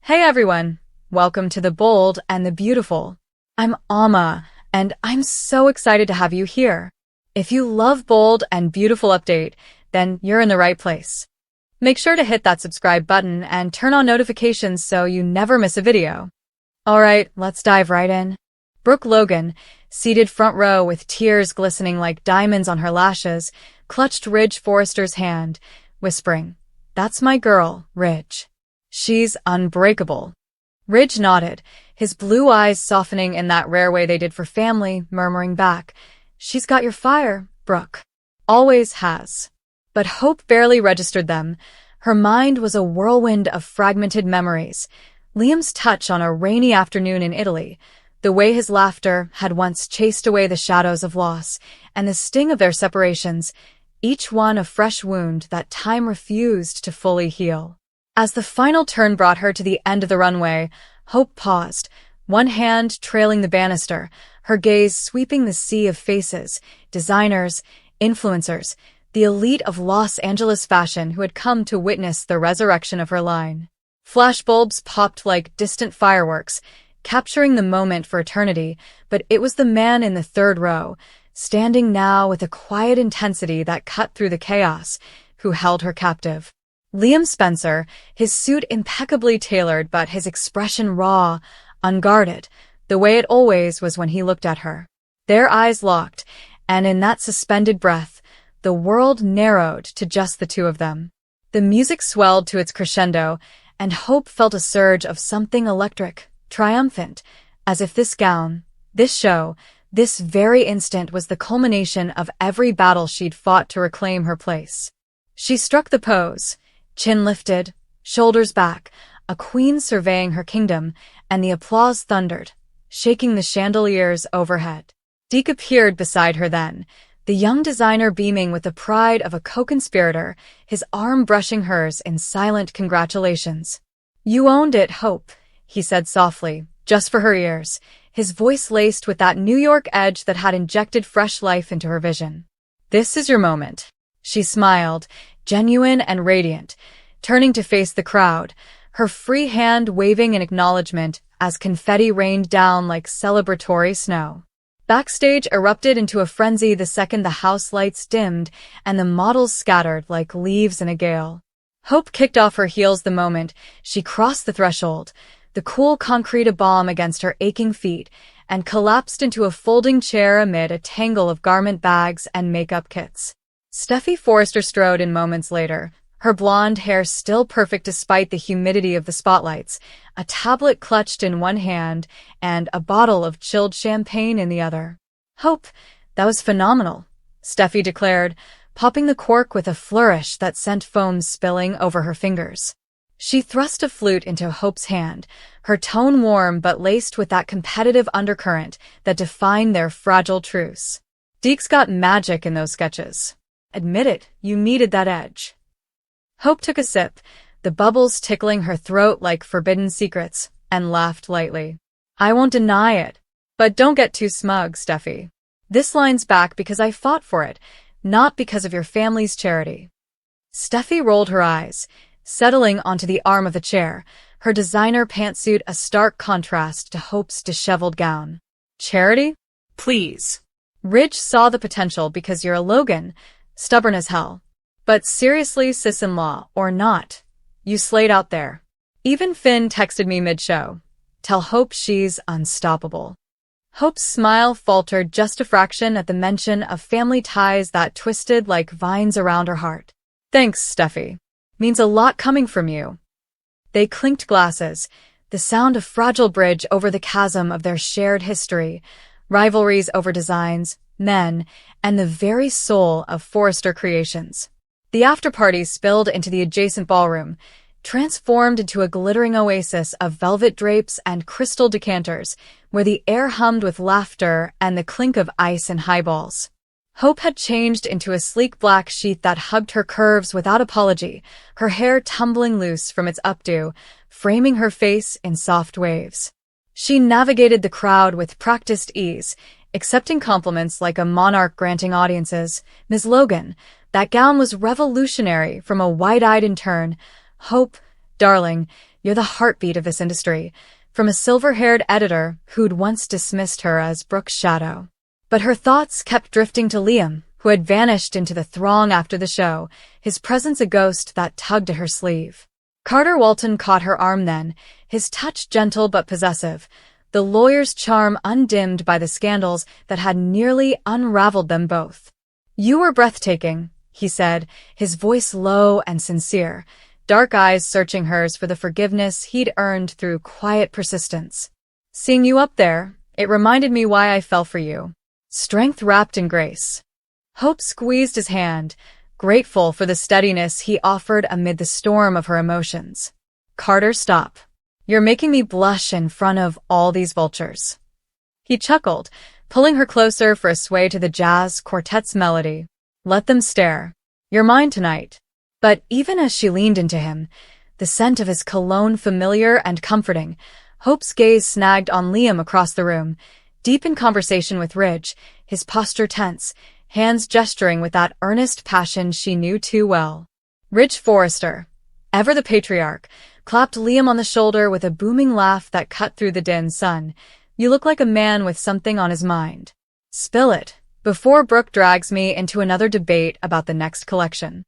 Hey everyone, welcome to the Bold and the Beautiful. I'm Amma, and I'm so excited to have you here. If you love Bold and Beautiful update, then you're in the right place. Make sure to hit that subscribe button and turn on notifications so you never miss a video. Alright, let's dive right in. Brooke Logan, seated front row with tears glistening like diamonds on her lashes, clutched Ridge Forrester's hand, whispering, "That's my girl, Ridge. She's unbreakable." Ridge nodded, his blue eyes softening in that rare way they did for family, murmuring back, "She's got your fire, Brooke. Always has." But Hope barely registered them. Her mind was a whirlwind of fragmented memories. Liam's touch on a rainy afternoon in Italy, the way his laughter had once chased away the shadows of loss, and the sting of their separations, each one a fresh wound that time refused to fully heal. As the final turn brought her to the end of the runway, Hope paused, one hand trailing the banister, her gaze sweeping the sea of faces, designers, influencers, the elite of Los Angeles fashion who had come to witness the resurrection of her line. Flashbulbs popped like distant fireworks, capturing the moment for eternity, but it was the man in the third row, standing now with a quiet intensity that cut through the chaos, who held her captive. Liam Spencer, his suit impeccably tailored but his expression raw, unguarded, the way it always was when he looked at her. Their eyes locked, and in that suspended breath, the world narrowed to just the two of them. The music swelled to its crescendo, and Hope felt a surge of something electric, triumphant, as if this gown, this show, this very instant was the culmination of every battle she'd fought to reclaim her place. She struck the pose, chin lifted, shoulders back, a queen surveying her kingdom, and the applause thundered, shaking the chandeliers overhead. Deke appeared beside her then, the young designer beaming with the pride of a co-conspirator, his arm brushing hers in silent congratulations. "You owned it, Hope," he said softly, just for her ears, his voice laced with that New York edge that had injected fresh life into her vision. "This is your moment." She smiled, genuine and radiant, turning to face the crowd, her free hand waving in acknowledgement as confetti rained down like celebratory snow. Backstage erupted into a frenzy the second the house lights dimmed and the models scattered like leaves in a gale. Hope kicked off her heels the moment she crossed the threshold, the cool concrete a balm against her aching feet, and collapsed into a folding chair amid a tangle of garment bags and makeup kits. Steffy Forrester strode in moments later, her blonde hair still perfect despite the humidity of the spotlights, a tablet clutched in one hand and a bottle of chilled champagne in the other. "Hope, that was phenomenal," Steffy declared, popping the cork with a flourish that sent foam spilling over her fingers. She thrust a flute into Hope's hand, her tone warm but laced with that competitive undercurrent that defined their fragile truce. "Deke's got magic in those sketches. Admit it, you needed that edge." Hope took a sip, the bubbles tickling her throat like forbidden secrets, and laughed lightly. "I won't deny it. But don't get too smug, Steffy. This line's back because I fought for it, not because of your family's charity." Steffy rolled her eyes, settling onto the arm of the chair, her designer pantsuit a stark contrast to Hope's disheveled gown. "Charity? Please." "Ridge saw the potential because you're a Logan, stubborn as hell. But seriously, sis-in-law or not, you slayed out there. Even Finn texted me mid-show. Tell Hope she's unstoppable." Hope's smile faltered just a fraction at the mention of family ties that twisted like vines around her heart. "Thanks, Steffy. Means a lot coming from you." They clinked glasses, the sound of fragile bridge over the chasm of their shared history, rivalries over designs, men, and the very soul of Forrester Creations. The after-party spilled into the adjacent ballroom, transformed into a glittering oasis of velvet drapes and crystal decanters, where the air hummed with laughter and the clink of ice and highballs. Hope had changed into a sleek black sheath that hugged her curves without apology, her hair tumbling loose from its updo, framing her face in soft waves. She navigated the crowd with practiced ease, accepting compliments like a monarch granting audiences. "Ms. Logan, that gown was revolutionary," from a wide-eyed intern. "Hope, darling, You're the heartbeat of this industry, from a silver-haired editor who'd once dismissed her as Brooke's shadow. But her thoughts kept drifting to Liam, who had vanished into the throng after the show, his presence a ghost that tugged at her sleeve. Carter Walton caught her arm then, his touch gentle but possessive, the lawyer's charm undimmed by the scandals that had nearly unraveled them both. "You were breathtaking," he said, his voice low and sincere, dark eyes searching hers for the forgiveness he'd earned through quiet persistence. "Seeing you up there, it reminded me why I fell for you. Strength wrapped in grace." Hope squeezed his hand, grateful for the steadiness he offered amid the storm of her emotions. "Carter, stop. You're making me blush in front of all these vultures." He chuckled, pulling her closer for a sway to the jazz quartet's melody. "Let them stare. You're mine tonight." But even as she leaned into him, the scent of his cologne familiar and comforting, Hope's gaze snagged on Liam across the room, deep in conversation with Ridge, his posture tense, hands gesturing with that earnest passion she knew too well. Ridge Forrester, ever the patriarch, clapped Liam on the shoulder with a booming laugh that cut through the din. "Son, you look like a man with something on his mind. Spill it, before Brooke drags me into another debate about the next collection."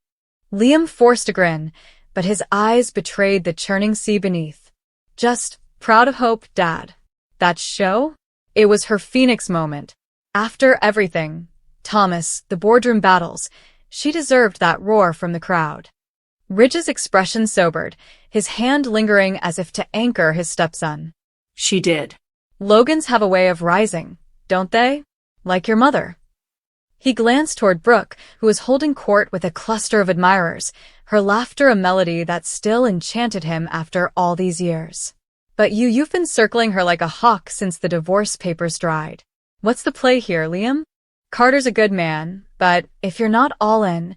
Liam forced a grin, but his eyes betrayed the churning sea beneath. "Just proud of Hope, Dad. That show? It was her Phoenix moment. After everything, Thomas, the boardroom battles, she deserved that roar from the crowd." Ridge's expression sobered, his hand lingering as if to anchor his stepson. "She did. Logans have a way of rising, don't they? Like your mother." He glanced toward Brooke, who was holding court with a cluster of admirers, her laughter a melody that still enchanted him after all these years. "But you've been circling her like a hawk since the divorce papers dried. What's the play here, Liam? Carter's a good man, but if you're not all in..."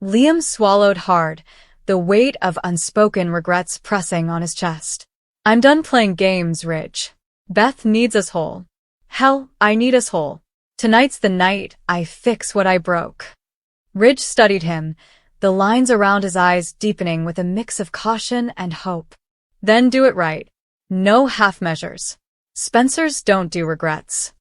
Liam swallowed hard, the weight of unspoken regrets pressing on his chest. "I'm done playing games, Ridge. Beth needs us whole. Hell, I need us whole. Tonight's the night I fix what I broke." Ridge studied him, the lines around his eyes deepening with a mix of caution and hope. "Then do it right. No half measures. Spencers don't do regrets."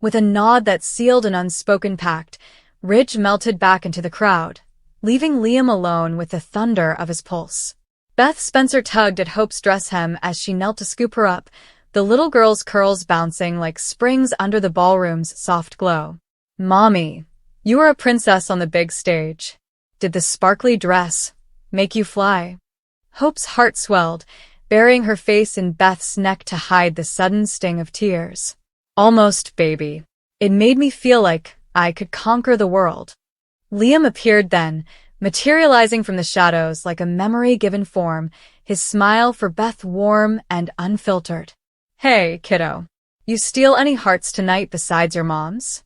With a nod that sealed an unspoken pact, Ridge melted back into the crowd, leaving Liam alone with the thunder of his pulse. Beth Spencer tugged at Hope's dress hem as she knelt to scoop her up, the little girl's curls bouncing like springs under the ballroom's soft glow. "Mommy, you were a princess on the big stage. Did the sparkly dress make you fly?" Hope's heart swelled, burying her face in Beth's neck to hide the sudden sting of tears. "Almost, baby. It made me feel like I could conquer the world." Liam appeared then, materializing from the shadows like a memory given form, his smile for Beth warm and unfiltered. "Hey, kiddo. You steal any hearts tonight besides your mom's?"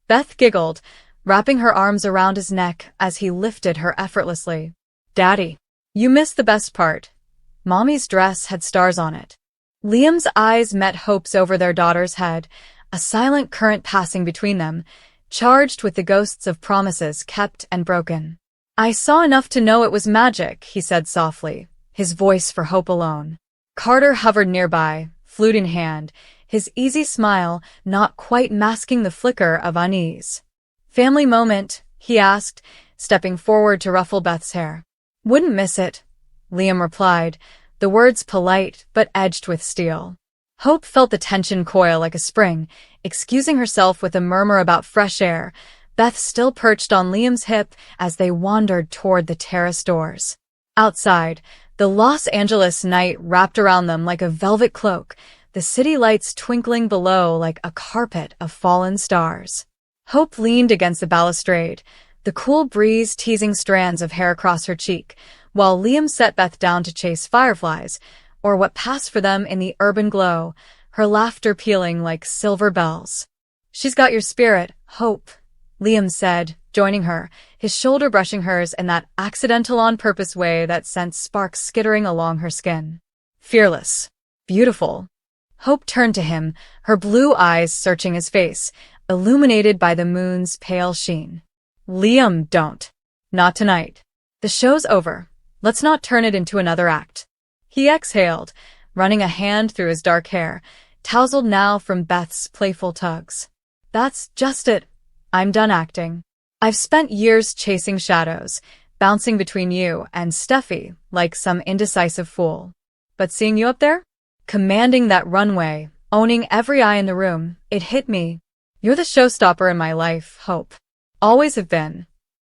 Beth giggled, wrapping her arms around his neck as he lifted her effortlessly. "Daddy, you missed the best part. Mommy's dress had stars on it." Liam's eyes met Hope's over their daughter's head, a silent current passing between them, charged with the ghosts of promises kept and broken. "I saw enough to know it was magic," he said softly, his voice for Hope alone. Carter hovered nearby, flute in hand, his easy smile not quite masking the flicker of unease. "Family moment?" he asked, stepping forward to ruffle Beth's hair. "Wouldn't miss it," Liam replied, the words polite but edged with steel. Hope felt the tension coil like a spring, excusing herself with a murmur about fresh air, Beth still perched on Liam's hip as they wandered toward the terrace doors. Outside, the Los Angeles night wrapped around them like a velvet cloak, the city lights twinkling below like a carpet of fallen stars. Hope leaned against the balustrade, the cool breeze teasing strands of hair across her cheek, while Liam set Beth down to chase fireflies, or what passed for them in the urban glow, her laughter pealing like silver bells. "She's got your spirit, Hope," Liam said, joining her, his shoulder brushing hers in that accidental-on-purpose way that sent sparks skittering along her skin. "Fearless. Beautiful." Hope turned to him, her blue eyes searching his face, illuminated by the moon's pale sheen. "Liam, don't. Not tonight. The show's over. Let's not turn it into another act." He exhaled, running a hand through his dark hair, tousled now from Beth's playful tugs. That's just it. I'm done acting. I've spent years chasing shadows, bouncing between you and Steffy like some indecisive fool. But seeing you up there, commanding that runway, owning every eye in the room, it hit me. You're the showstopper in my life, Hope. Always have been.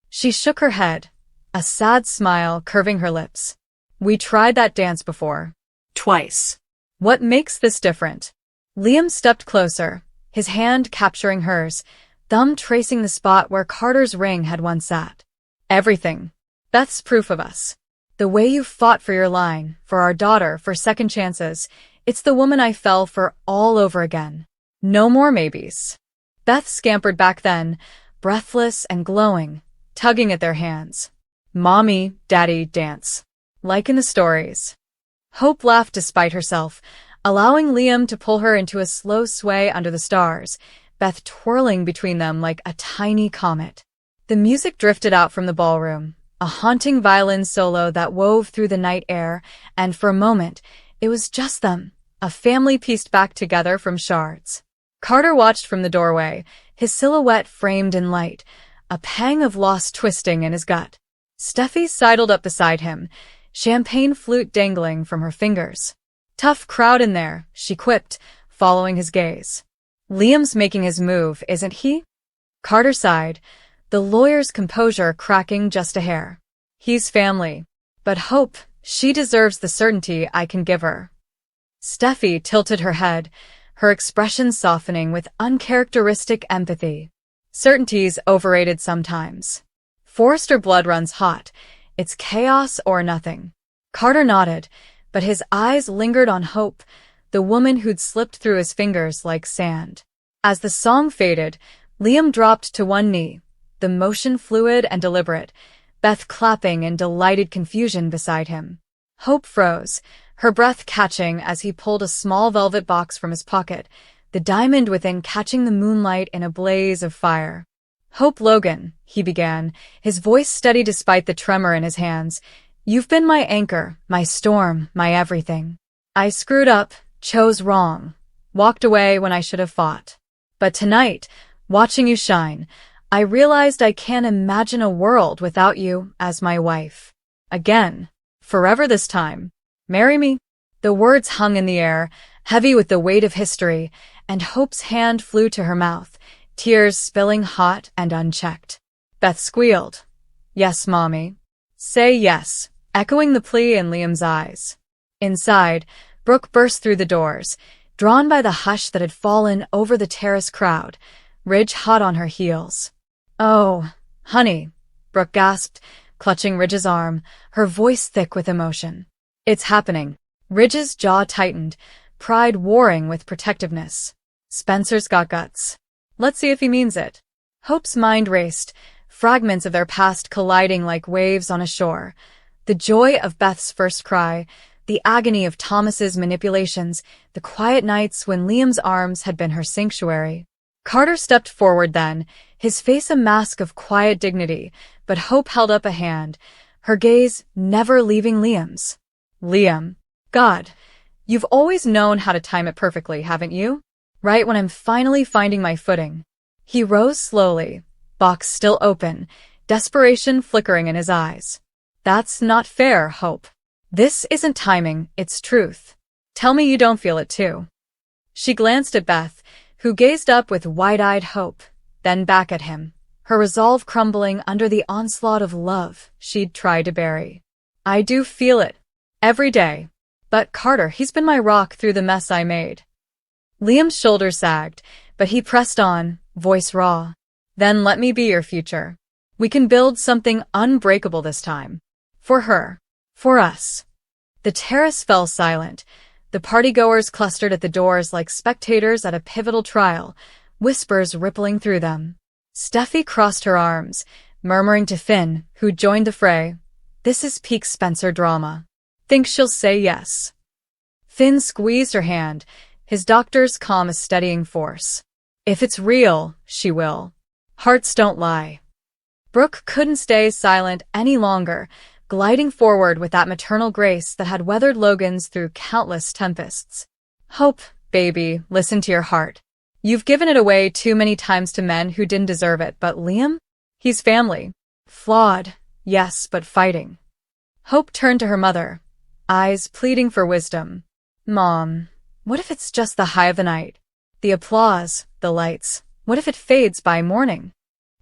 She shook her head, a sad smile curving her lips. We tried that dance before. Twice. What makes this different? Liam stepped closer, his hand capturing hers, thumb tracing the spot where Carter's ring had once sat. Everything. Beth's proof of us. The way you fought for your line, for our daughter, for second chances. It's the woman I fell for all over again. No more maybes. Beth scampered back then, breathless and glowing, tugging at their hands. Mommy, Daddy, dance. Like in the stories. Hope laughed despite herself, allowing Liam to pull her into a slow sway under the stars, Beth twirling between them like a tiny comet. The music drifted out from the ballroom, a haunting violin solo that wove through the night air, and for a moment, it was just them, a family pieced back together from shards. Carter watched from the doorway, his silhouette framed in light, a pang of loss twisting in his gut. Steffi sidled up beside him, champagne flute dangling from her fingers. Tough crowd in there, she quipped, following his gaze. Liam's making his move, isn't he? Carter sighed, the lawyer's composure cracking just a hair. He's family. But Hope, she deserves the certainty I can give her. Steffi tilted her head, her expression softening with uncharacteristic empathy. Certainty's overrated sometimes. Forrester blood runs hot. It's chaos or nothing. Carter nodded, but his eyes lingered on Hope, the woman who'd slipped through his fingers like sand. As the song faded, Liam dropped to one knee, the motion fluid and deliberate, Beth clapping in delighted confusion beside him. Hope froze, her breath catching as he pulled a small velvet box from his pocket, the diamond within catching the moonlight in a blaze of fire. Hope Logan, he began, his voice steady despite the tremor in his hands. You've been my anchor, my storm, my everything. I screwed up, chose wrong, walked away when I should have fought. But tonight, watching you shine, I realized I can't imagine a world without you as my wife. Again. Forever this time. Marry me? The words hung in the air, heavy with the weight of history, and Hope's hand flew to her mouth, tears spilling hot and unchecked. Beth squealed. Yes, Mommy. Say yes, echoing the plea in Liam's eyes. Inside, Brooke burst through the doors, drawn by the hush that had fallen over the Terrace crowd, Ridge hot on her heels. Oh, honey, Brooke gasped, clutching Ridge's arm, her voice thick with emotion. It's happening. Ridge's jaw tightened, pride warring with protectiveness. Spencer's got guts. Let's see if he means it. Hope's mind raced, fragments of their past colliding like waves on a shore. The joy of Beth's first cry, the agony of Thomas's manipulations, the quiet nights when Liam's arms had been her sanctuary. Carter stepped forward then, his face a mask of quiet dignity, but Hope held up a hand, her gaze never leaving Liam's. Liam. God, you've always known how to time it perfectly, haven't you? Right when I'm finally finding my footing. He rose slowly, box still open, desperation flickering in his eyes. That's not fair, Hope. This isn't timing, it's truth. Tell me you don't feel it too. She glanced at Beth, who gazed up with wide-eyed hope, then back at him, her resolve crumbling under the onslaught of love she'd tried to bury. I do feel it. Every day. But Carter, he's been my rock through the mess I made. Liam's shoulders sagged, but he pressed on, voice raw. Then let me be your future. We can build something unbreakable this time. For her. For us. The terrace fell silent. The partygoers clustered at the doors like spectators at a pivotal trial, whispers rippling through them. Steffi crossed her arms, murmuring to Finn, who joined the fray. This is peak Spencer drama. Think she'll say yes. Finn squeezed her hand, his doctor's calm a steadying force. If it's real, she will. Hearts don't lie. Brooke couldn't stay silent any longer, gliding forward with that maternal grace that had weathered Logan's through countless tempests. Hope, baby, listen to your heart. You've given it away too many times to men who didn't deserve it, but Liam? He's family. Flawed, yes, but fighting. Hope turned to her mother, eyes pleading for wisdom. Mom, what if it's just the high of the night? The applause, the lights, what if it fades by morning?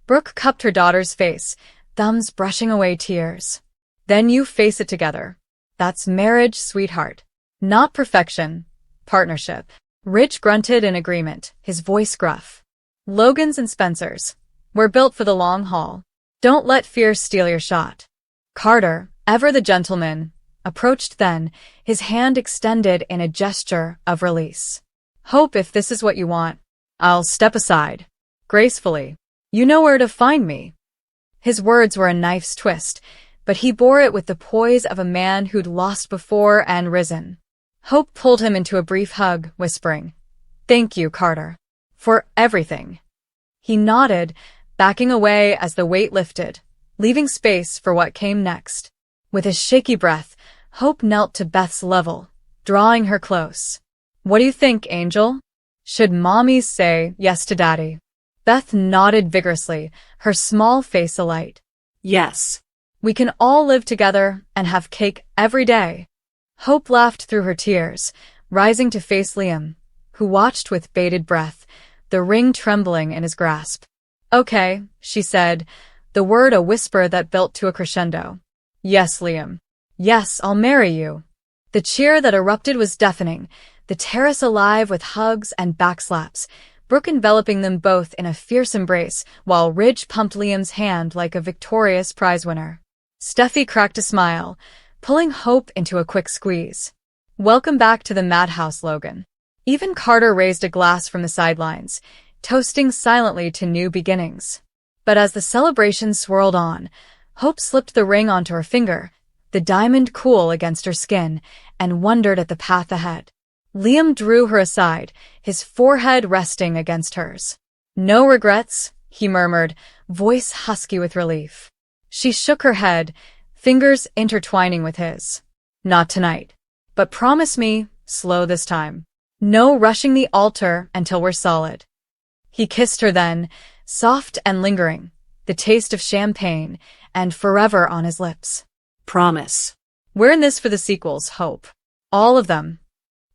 Brooke cupped her daughter's face, thumbs brushing away tears. Then you face it together. That's marriage, sweetheart. Not perfection. Partnership. Ridge grunted in agreement, his voice gruff. Logan's and Spencer's. We're built for the long haul. Don't let fear steal your shot. Carter, ever the gentleman, approached then, his hand extended in a gesture of release. Hope, if this is what you want, I'll step aside. Gracefully. You know where to find me. His words were a knife's twist, but he bore it with the poise of a man who'd lost before and risen. Hope pulled him into a brief hug, whispering, "Thank you, Carter. For everything." He nodded, backing away as the weight lifted, leaving space for what came next. With a shaky breath, Hope knelt to Beth's level, drawing her close. "What do you think, Angel? Should mommies say yes to Daddy?" Beth nodded vigorously, her small face alight. "Yes. We can all live together and have cake every day." Hope laughed through her tears, rising to face Liam, who watched with bated breath, the ring trembling in his grasp. "Okay," she said, the word a whisper that built to a crescendo. "Yes, Liam. Yes, I'll marry you." The cheer that erupted was deafening, the terrace alive with hugs and backslaps, Brooke enveloping them both in a fierce embrace, while Ridge pumped Liam's hand like a victorious prize winner. Steffy cracked a smile, pulling Hope into a quick squeeze. "Welcome back to the madhouse, Logan." Even Carter raised a glass from the sidelines, toasting silently to new beginnings. But as the celebration swirled on, Hope slipped the ring onto her finger, the diamond cool against her skin, and wondered at the path ahead. Liam drew her aside, his forehead resting against hers. "No regrets," he murmured, voice husky with relief. She shook her head, fingers intertwining with his. "Not tonight. But promise me, slow this time. No rushing the altar until we're solid." He kissed her then, soft and lingering, the taste of champagne, and forever on his lips. "Promise. We're in this for the sequels, Hope. All of them."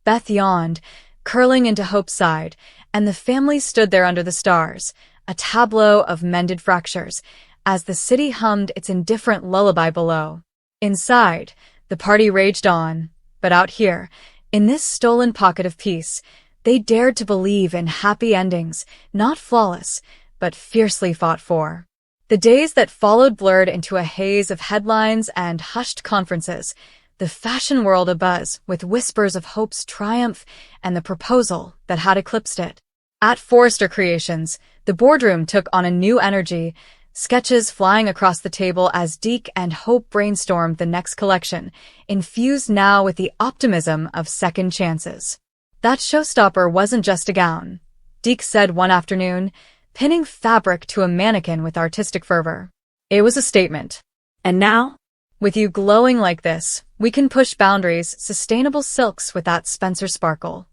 Beth yawned, curling into Hope's side, and the family stood there under the stars, a tableau of mended fractures, as the city hummed its indifferent lullaby below. Inside, the party raged on, but out here, in this stolen pocket of peace, they dared to believe in happy endings, not flawless, but fiercely fought for. The days that followed blurred into a haze of headlines and hushed conferences, the fashion world abuzz with whispers of Hope's triumph and the proposal that had eclipsed it. At Forrester Creations, the boardroom took on a new energy, sketches flying across the table as Deke and Hope brainstormed the next collection, infused now with the optimism of second chances. That showstopper wasn't just a gown, Deke said one afternoon, pinning fabric to a mannequin with artistic fervor. It was a statement. "And now, with you glowing like this, we can push boundaries, sustainable silks with that Spencer sparkle."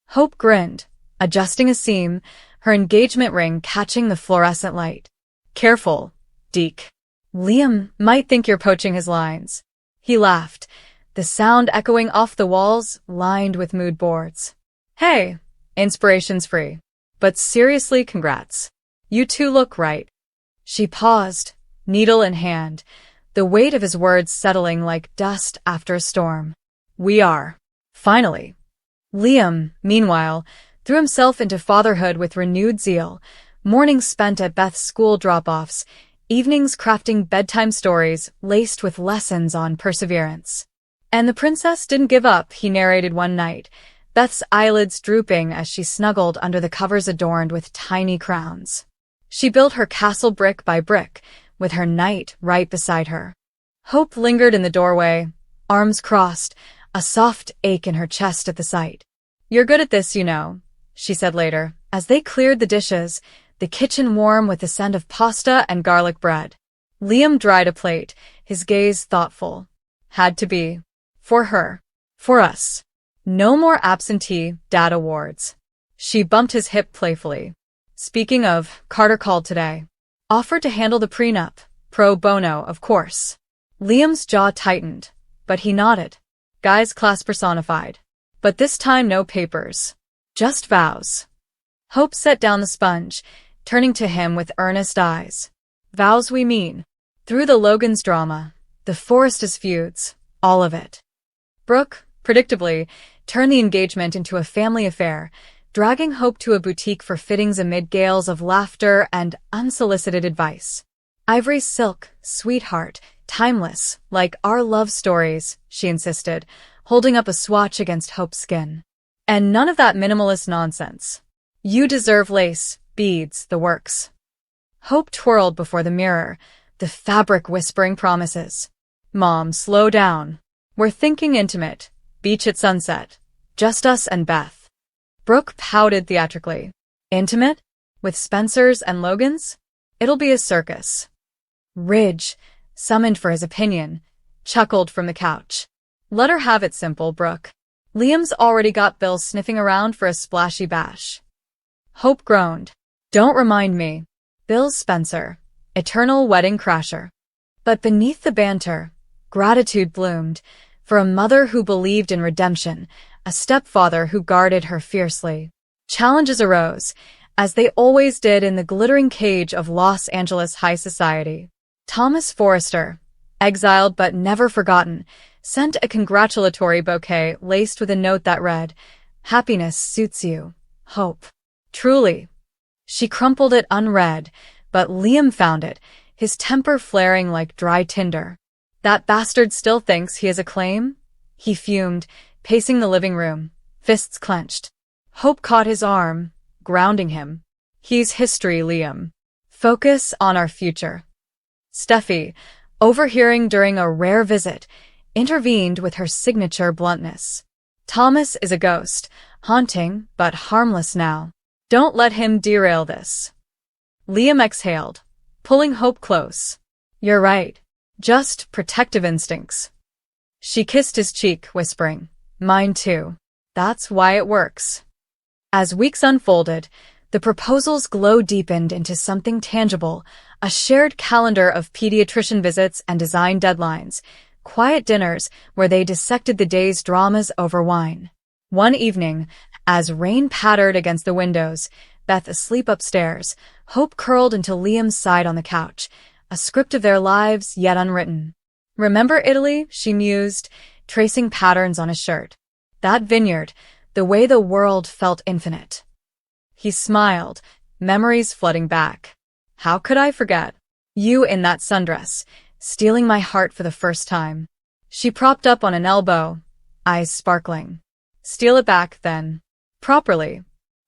Hope grinned, adjusting a seam, her engagement ring catching the fluorescent light. "Careful, Deke. Liam might think you're poaching his lines." He laughed, the sound echoing off the walls lined with mood boards. "Hey, inspiration's free. But seriously, congrats. You two look right." She paused, needle in hand, the weight of his words settling like dust after a storm. "We are. Finally." Liam, meanwhile, threw himself into fatherhood with renewed zeal, mornings spent at Beth's school drop-offs, evenings crafting bedtime stories laced with lessons on perseverance. "And the princess didn't give up," he narrated one night, Beth's eyelids drooping as she snuggled under the covers adorned with tiny crowns. She built her castle brick by brick, with her knight right beside her. Hope lingered in the doorway, arms crossed, a soft ache in her chest at the sight. "You're good at this, you know," she said later, as they cleared the dishes, the kitchen warm with the scent of pasta and garlic bread. Liam dried a plate, his gaze thoughtful. Had to be. For her. For us. No more absentee dad awards. She bumped his hip playfully. Speaking of, Carter called today. Offered to handle the prenup. Pro bono, of course. Liam's jaw tightened, but he nodded. Guy's class personified. But this time no papers. Just vows. Hope set down the sponge, turning to him with earnest eyes. Vows we mean. Through the Logan's drama, the Forrest's feuds, all of it. Brooke, predictably, turned the engagement into a family affair, dragging Hope to a boutique for fittings amid gales of laughter and unsolicited advice. Ivory silk, sweetheart, timeless, like our love stories, she insisted, holding up a swatch against Hope's skin. And none of that minimalist nonsense. You deserve lace, beads, the works. Hope twirled before the mirror, the fabric whispering promises. Mom, slow down. We're thinking intimate. Beach at sunset. Just us and Beth. Brooke pouted theatrically. Intimate? With Spencers and Logans? It'll be a circus. Ridge, summoned for his opinion, chuckled from the couch. Let her have it simple, Brooke. Liam's already got Bill sniffing around for a splashy bash. Hope groaned. Don't remind me. Bill's Spencer, eternal wedding crasher. But beneath the banter, gratitude bloomed, for a mother who believed in redemption, a stepfather who guarded her fiercely. Challenges arose, as they always did in the glittering cage of Los Angeles high society. Thomas Forrester, exiled but never forgotten, sent a congratulatory bouquet laced with a note that read, "Happiness suits you, Hope." Truly. She crumpled it unread, but Liam found it, his temper flaring like dry tinder. That bastard still thinks he has a claim? He fumed, pacing the living room, fists clenched. Hope caught his arm, grounding him. He's history, Liam. Focus on our future. Steffy, overhearing during a rare visit, intervened with her signature bluntness. Thomas is a ghost, haunting but harmless now. Don't let him derail this. Liam exhaled, pulling Hope close. You're right. Just protective instincts. She kissed his cheek, whispering, Mine too. That's why it works. As weeks unfolded, the proposal's glow deepened into something tangible, a shared calendar of pediatrician visits and design deadlines, quiet dinners where they dissected the day's dramas over wine. One evening, as rain pattered against the windows, Beth asleep upstairs, Hope curled into Liam's side on the couch, a script of their lives yet unwritten. Remember Italy? She mused, tracing patterns on his shirt. That vineyard, the way the world felt infinite. He smiled, memories flooding back. How could I forget? You in that sundress, stealing my heart for the first time. She propped up on an elbow, eyes sparkling. Steal it back, then. Properly.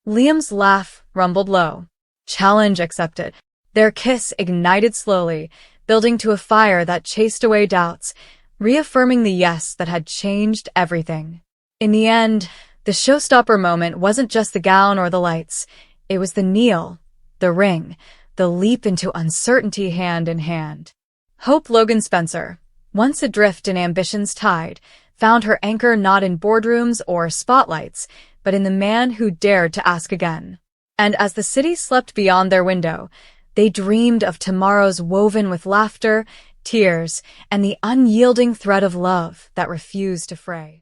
Liam's laugh rumbled low. Challenge accepted. Their kiss ignited slowly, building to a fire that chased away doubts, reaffirming the yes that had changed everything. In the end, the showstopper moment wasn't just the gown or the lights. It was the kneel, the ring, the leap into uncertainty hand in hand. Hope Logan Spencer, once adrift in ambition's tide, found her anchor not in boardrooms or spotlights, but in the man who dared to ask again. And as the city slept beyond their window, they dreamed of tomorrows woven with laughter, tears, and the unyielding thread of love that refused to fray.